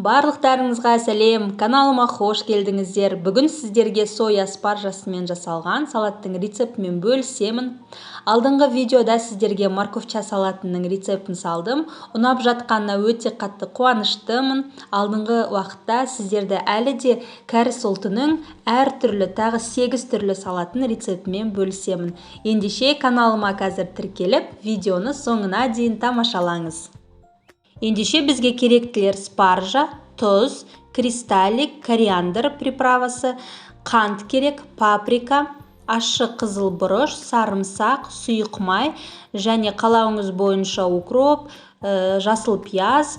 Барлықтарыңызға сәлем, каналыма қош келдіңіздер. Бүгін сіздерге соя спаржасымен жасалған салаттың рецептімен бөлісемін. Алдыңғы видеода сіздерге морковча салатының рецептін салдым. Ұнап жатқанына өте қатты қуаныштымын. Алдыңғы уақытта сіздерді әлі де кәріс ұлтының әртүрлі тағы 8 түрлі салаттың рецептімен бөлісемін. Ендеше каналыма қазір тіркеліп, видеоны соңына дейін тамашалаңыз. Ендеше бізге керектілер спаржа, тұз, кристаллик, кориандр приправасы, қант керек, паприка, ащы қызыл бұрыш, сарымсақ, сұйық май және қалауыңыз бойынша укроп, жасыл пияз,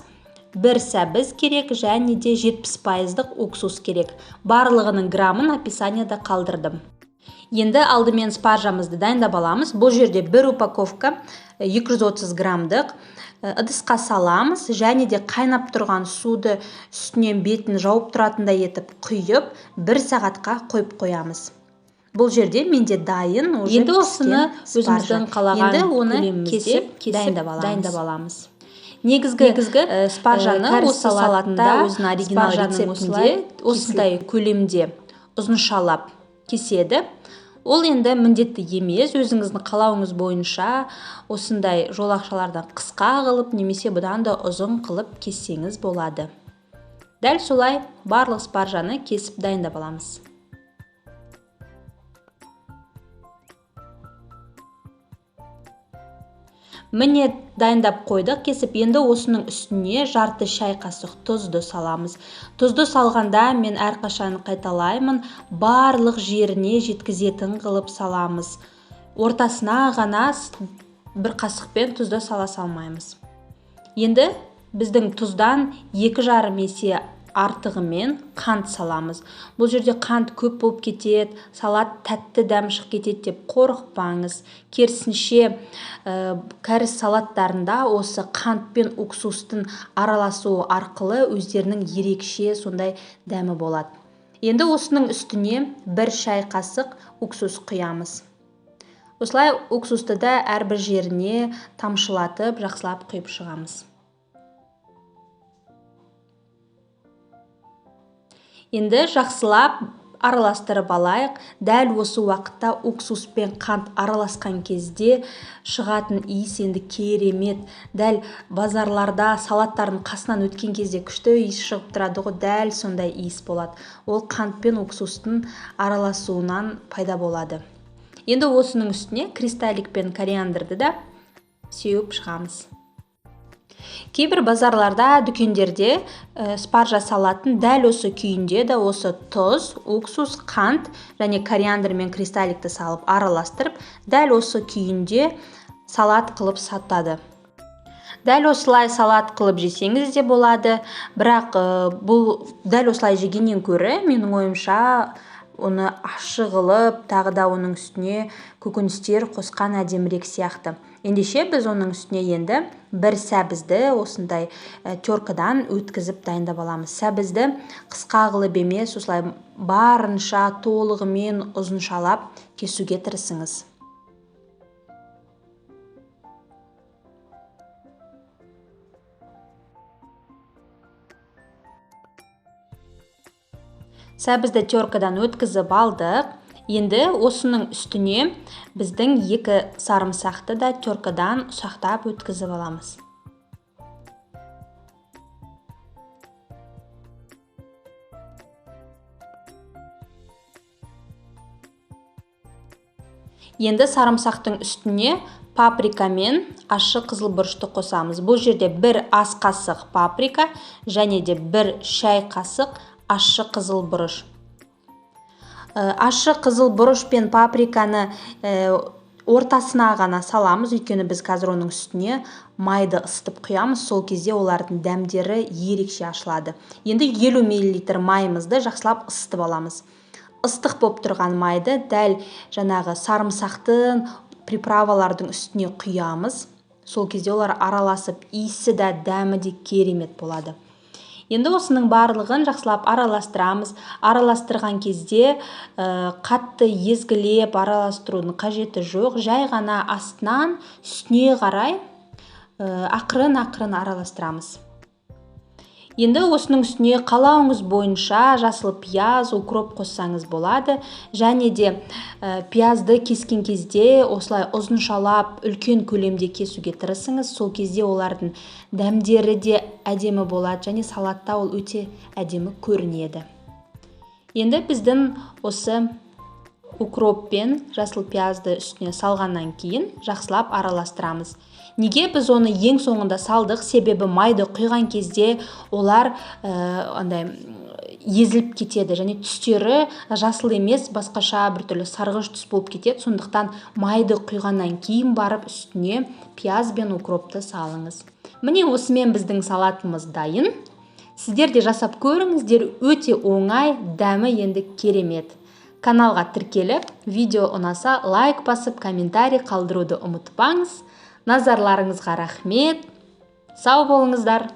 бір сәбіз керек және де 70% уксус керек. Барлығының грамын описанияда қалдырдым. Енді алдымен спаржамызды дайындап аламыз. Бұл жерде бір упаковка 230 грамдық ыдысқа саламыз және де қайнап тұрған суды үстінен бетін жауып тұратындай етіп құйып 1 сағатқа қойып қоямыз. Бұл жерде менде дайын енді осыны өзіміздің қалаған көлемімізде дайындап аламыз. Негізгі спаржаны осы салатында өзінің оригинал рецептінде осындай көлемде ұзыншалап кеседі. Ол енді міндетті емес, өзіңіздің қалауыңыз бойынша осындай жолақшалардан қысқа қылып, немесе бұдан да ұзын қылып кессеңіз болады. Дәл солай барлық спаржаны кесіп дайындап аламыз. Міне дайындап қойдық, кесіп. Енді осының үстіне жарты шай қасық тұзды саламыз. Тұзды салғанда мен әрқашан қайталаймын, барлық жеріне жеткізетін қылып саламыз. Ортасына ғана бір қасықпен тұзды сала салмаймыз. Енді біздің тұздан 2,5 есе артығымен қант саламыз. Бұл жерде қант көп болып кетеді, салат тәтті дәм шығып кетеді деп қорықпаңыз. Керісінше кәріс салаттарында осы қант пен уксустың араласуы арқылы өздерінің ерекше сондай дәмі болады. Енді осының үстіне 1 шай қасық уксус құямыз. Осылай уксусты да әрбір жеріне тамшылатып, жақсылап құйып шығамыз. Енді жақсылап араластырып алайық. Дәл осы уақытта уксус пен қант араласқан кезде шығатын иіс енді керемет. Дәл базарларда салаттардың қасынан өткен кезде күшті иіс шығып тұрады ғой, дәл сондай иіс болады. Ол қант пен уксустың араласуынан пайда болады. Енді осының үстіне кристаллик пен кориандрды да сеуіп шығамыз. Кейбір базарларда, дүкендерде спаржа салатын дәл осы күйінде де осы тұз, уксус, қант және кориандр мен кристалликті салып араластырып, дәл осы күйінде салат қылып сатады. Дәл осылай салат қылып жесеңіз де болады, бірақ бұл дәл осылай жегеннен көрі, менің ойымша, оны ащы қылып, тағы да оның үстіне көкөністер қосқан әдемірек сияқты. Ендеше біз оның үстіне енді бір сәбізді осындай теркадан өткізіп дайындап аламыз. Сәбізді қысқа қылып емес, осылай барынша толығымен ұзыншалап кесуге тырысыңыз. Сәбізді теркадан өткізіп алдық. Енді осының үстіне біздің 2 сарымсақты да теркадан ұсақтап өткізіп аламыз. Енді сарымсақтың үстіне паприка мен ащы қызыл бұрышты қосамыз. Бұл жерде 1 ас қасық паприка және де 1 шай қасық ащы қызыл бұрыш. Ащы қызыл бұрыш пен паприканы ортасына ғана саламыз, өйткені біз қазір оның үстіне майды ысытып құямыз, сол кезде олардың дәмдері ерекше ашылады. Енді 50 мл майымызды жақсылап ысытып аламыз. Ыстық болып тұрған майды дәл жаңағы сарымсақтың приправалардың үстіне құямыз. Сол кезде олар араласып, иісі де дәмі де керемет болады. Енді осының барлығын жақсылап араластырамыз. Араластырған кезде қатты езгілеп араластырудың қажеті жоқ. Жай ғана астынан үстіне қарай ақырын араластырамыз. Енді осының үстіне қалауыңыз бойынша жасыл пияз, укроп қоссаңыз болады. Және де пиязды кескен кезде осылай ұзыншалап, үлкен көлемде кесуге тырысыңыз. Сол кезде олардың дәмдері де әдемі болады және салатта ол өте әдемі көрінеді. Енді біздің осы укроп пен жасыл пиязды үстіне салғаннан кейін жақсылап араластырамыз. Неге біз оны ең соңында салдық? Себебі майды құйған кезде олар езіліп кетеді және түстері жасыл емес, басқаша біртүрлі сарғыш түс болып кетеді. Сондықтан майды құйғаннан кейін барып үстіне пияз бен укропты салыңыз. Міне осымен біздің салатымыз дайын. Сіздер де жасап көріңіздер, өте оңай, дәмі енді керемет. Каналға тіркеліп, видео ұнаса лайк басып, комментарий қалдыруды ұмытпаңыз. Назарларыңызға рахмет. Сау болыңыздар.